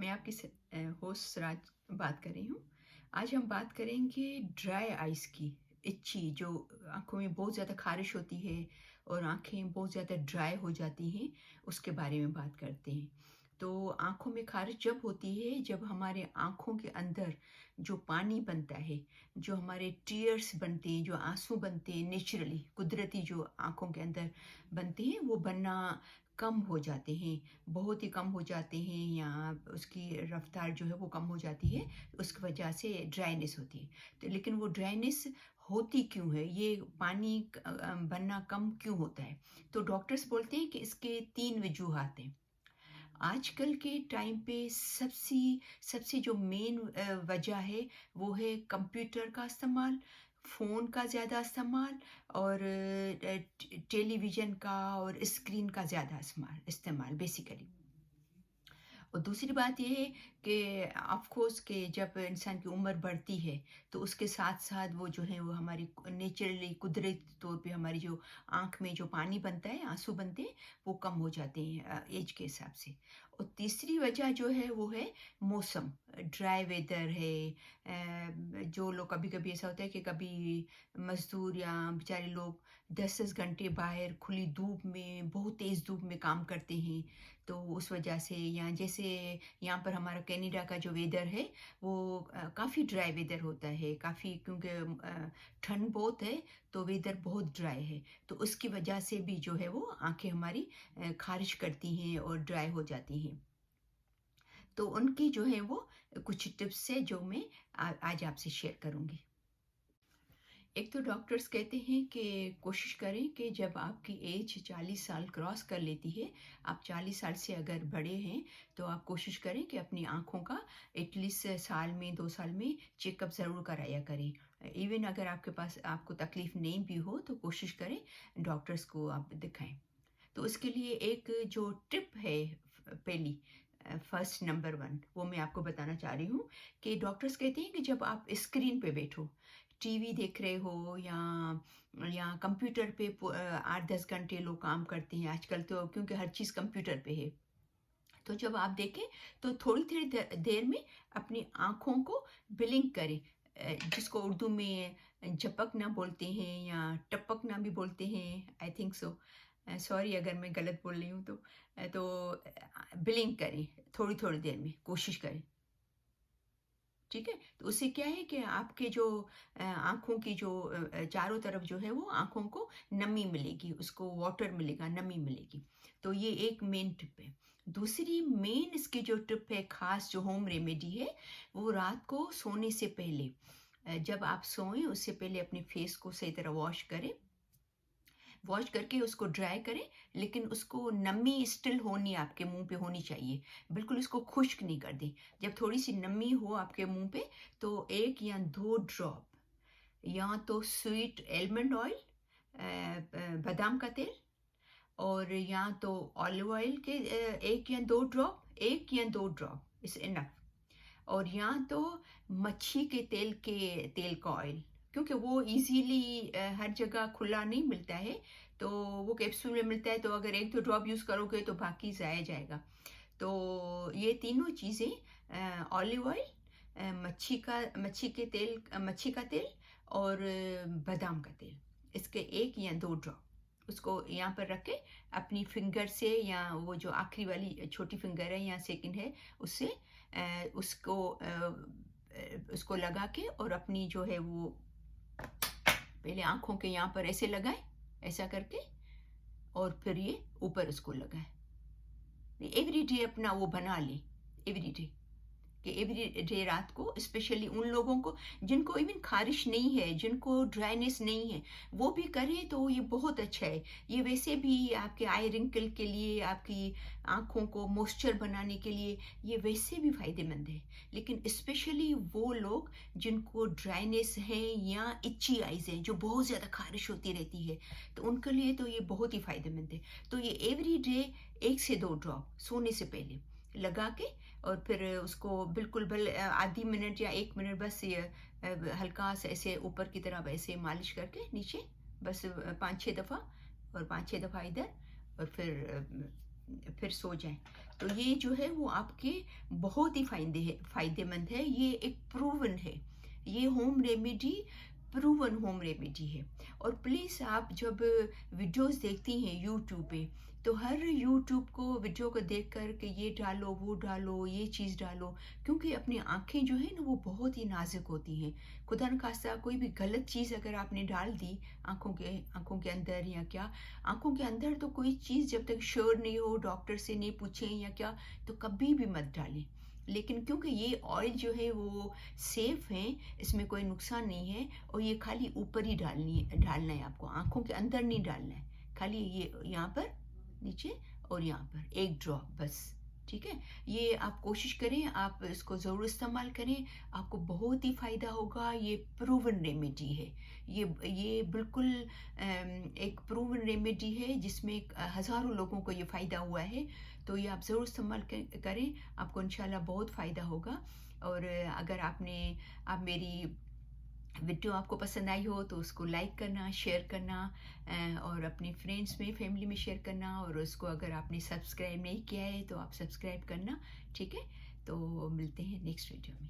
मैं आपकी होस्ट सिराज बात कर रही हूँ। आज हम बात करेंगे ड्राई आइज़ की, इच्ची जो आँखों में बहुत ज़्यादा ख़ारिश होती है और आँखें बहुत ज़्यादा ड्राई हो जाती हैं, उसके बारे में बात करते हैं। तो आँखों में ख़ारिश जब होती है, जब हमारे आँखों के अंदर जो पानी बनता है, जो हमारे टीयर्स बनते हैं, जो आँसू बनते हैं नेचुरली, कुदरती जो आँखों के अंदर बनते हैं, वो बनना कम हो जाते हैं, बहुत ही कम हो जाते हैं या उसकी रफ़्तार जो है वो कम हो जाती है, उसकी वजह से ड्राइनेस होती है। तो लेकिन वो ड्राइनेस होती क्यों है? ये पानी बनना कम क्यों होता है? तो डॉक्टर्स बोलते हैं कि इसके 3 वजूहात हैं। आजकल के टाइम पे सबसे सबसे जो मेन वजह है वो है कंप्यूटर का इस्तेमाल, फ़ोन का ज़्यादा इस्तेमाल और टेलीविज़न का और स्क्रीन का ज़्यादा इस्तेमाल इस्तेमाल बेसिकली। और दूसरी बात ये है कि ऑफ़ कोर्स कि जब इंसान की उम्र बढ़ती है, तो उसके साथ-साथ वो जो है वो हमारी नेचुरली कुदरती तौर पे हमारी जो आँख में जो पानी बनता है, आँसू बनते हैं, वो कम हो जाते हैं ऐज के हिसाब से। और तीसरी वजह जो है वो है मौसम, ड्राई वेदर है। जो लोग कभी-कभी ऐसा होता है कि कभी मज़दूर या बेचारे लोग 10-10 घंटे बाहर खुली धूप में, बहुत तेज़ धूप में काम करते हैं, तो उस वजह से या जैसे यहाँ पर हमारा कनाडा का जो वेदर है वो काफ़ी ड्राई वेदर होता है काफ़ी क्योंकि ठंड बहुत है तो वेदर बहुत ड्राई है तो उसकी वजह से भी जो है वो आंखें हमारी खारिश करती हैं और ड्राई हो जाती हैं। तो उनकी जो है वो कुछ टिप्स है जो मैं आज आपसे शेयर करूँगी। एक तो डॉक्टर्स कहते हैं कि कोशिश करें कि जब आपकी एज 40 साल क्रॉस कर लेती है, आप 40 साल से अगर बड़े हैं, तो आप कोशिश करें कि अपनी आँखों का एटलीस्ट साल में 2 साल में चेकअप ज़रूर कराया करें। इवन अगर आपके पास आपको तकलीफ़ नहीं भी हो, तो कोशिश करें डॉक्टर्स को आप दिखाएँ। तो उसके लिए एक जो टिप है पहली फर्स्ट नंबर 1 वो मैं आपको बताना चाह रही हूँ कि डॉक्टर्स कहते हैं कि जब आप स्क्रीन पे बैठो, टीवी देख रहे हो या कंप्यूटर पे 8-10 घंटे लोग काम करते हैं आजकल तो क्योंकि हर चीज़ कंप्यूटर पे है। तो जब आप देखें तो थोड़ी-थोड़ी देर में अपनी आँखों को ब्लिंक करें, जिसको उर्दू में झपकना बोलते हैं या टपकना भी बोलते हैं, आई थिंक सो। सॉरी अगर मैं गलत बोल रही हूँ तो। ब्लिंक करें थोड़ी-थोड़ी देर में, कोशिश करें। ठीक है? तो उससे क्या है कि आपके जो आँखों की जो चारों तरफ जो है वो आँखों को नमी मिलेगी, उसको वाटर मिलेगा, नमी मिलेगी। तो ये एक मेन टिप है। दूसरी मेन इसकी जो टिप है ख़ास जो होम रेमेडी है, वो रात को सोने से पहले जब आप सोएँ उससे पहले अपने फेस को सही तरह वॉश करें। वॉश करके उसको ड्राई करें, लेकिन उसको नमी स्टिल होनी आपके मुँह पे होनी चाहिए। बिल्कुल उसको खुश्क नहीं कर दें। जब थोड़ी-सी नमी हो आपके मुँह पे, तो 1 या 2 ड्रॉप या तो स्वीट आलमंड ऑयल बादाम का तेल और या तो ऑलिव ऑयल के 1 या 2 ड्रॉप 1 या 2 ड्रॉप इज़ इनफ। और या तो मच्छी के तेल का ऑयल क्योंकि वो इजीली हर जगह खुला नहीं मिलता है तो वो कैप्सूल में मिलता है तो अगर एक दो ड्रॉप यूज़ करोगे तो बाकी ज़ाया जाएगा। तो ये तीनों चीज़ें ऑलिव ऑयल, मच्छी का तेल और बादाम का तेल, इसके 1 या 2 ड्रॉप उसको यहाँ पर रख के अपनी फिंगर से या वो जो आखिरी वाली छोटी फिंगर है या सेकंड है उससे उसको लगा के और अपनी जो है वो पहले आँखों के यहाँ पर ऐसे लगाएँ, ऐसा करके और फिर ये ऊपर उसको लगाएँ। एवरी डे अपना वो बना लें, एवरी डे कि एवरी डे रात को स्पेशली उन लोगों को जिनको इवन ख़ारिश नहीं है, जिनको ड्राइनेस नहीं है, वो भी करें तो ये बहुत अच्छा है। ये वैसे भी आपके आई रिंकल के लिए, आपकी आँखों को मॉइस्चर बनाने के लिए ये वैसे भी फ़ायदेमंद है। लेकिन स्पेशली वो लोग जिनको ड्राइनेस है या इच्ची आइज़ हैं, जो बहुत ज़्यादा ख़ारिश होती रहती है, तो उनके लिए तो ये बहुत ही फ़ायदेमंद है। तो ये एवरी डे 1 से 2 ड्रॉप सोने से पहले लगा के और फिर उसको बिल्कुल आधी मिनट या 1 मिनट बस ये हल्का सा ऐसे ऊपर की तरफ ऐसे मालिश करके नीचे बस 5-6 दफ़ा और 5-6 दफ़ा इधर और फिर फिर सो जाएं। तो ये जो है वो आपके बहुत ही फ़ायदेमंद है। ये एक प्रूवन है, ये home remedy, proven home remedy है। और प्लीज़ आप जब वीडियोस देखती हैं यूट्यूब पे, तो हर यूट्यूब को वीडियो को देख कर के ये डालो, वो डालो, ये चीज़ डालो, क्योंकि अपनी आँखें जो है ना वो बहुत ही नाज़ुक होती हैं। खुदा न खास्ता कोई भी गलत चीज़ अगर आपने डाल दी आँखों के अंदर या क्या, आँखों के अंदर तो कोई चीज़ जब तक श्योर नहीं हो, डॉक्टर से नहीं पूछें या क्या, तो कभी भी मत डालें। लेकिन क्योंकि ये ऑयल जो है वो सेफ़ है, इसमें कोई नुकसान नहीं है, और ये खाली ऊपर ही डालना है आपको, आँखों के अंदर नहीं डालना है। खाली ये यहाँ पर नीचे और यहाँ पर एक ड्रॉप बस, ठीक है। ये आप कोशिश करें, आप इसको ज़रूर इस्तेमाल करें, आपको बहुत ही फ़ायदा होगा। ये प्रूवन रेमेडी है, ये बिल्कुल एक प्रूवन रेमेडी है जिसमें हज़ारों लोगों को ये फ़ायदा हुआ है। तो ये आप ज़रूर इस्तेमाल करें, आपको इंशाल्लाह बहुत फ़ायदा होगा। और अगर आप मेरी वीडियो आपको पसंद आई हो तो उसको लाइक करना, शेयर करना, और अपने फ्रेंड्स में, फैमिली में शेयर करना। और उसको अगर आपने सब्सक्राइब नहीं किया है तो आप सब्सक्राइब करना, ठीक है। तो मिलते हैं नेक्स्ट वीडियो में।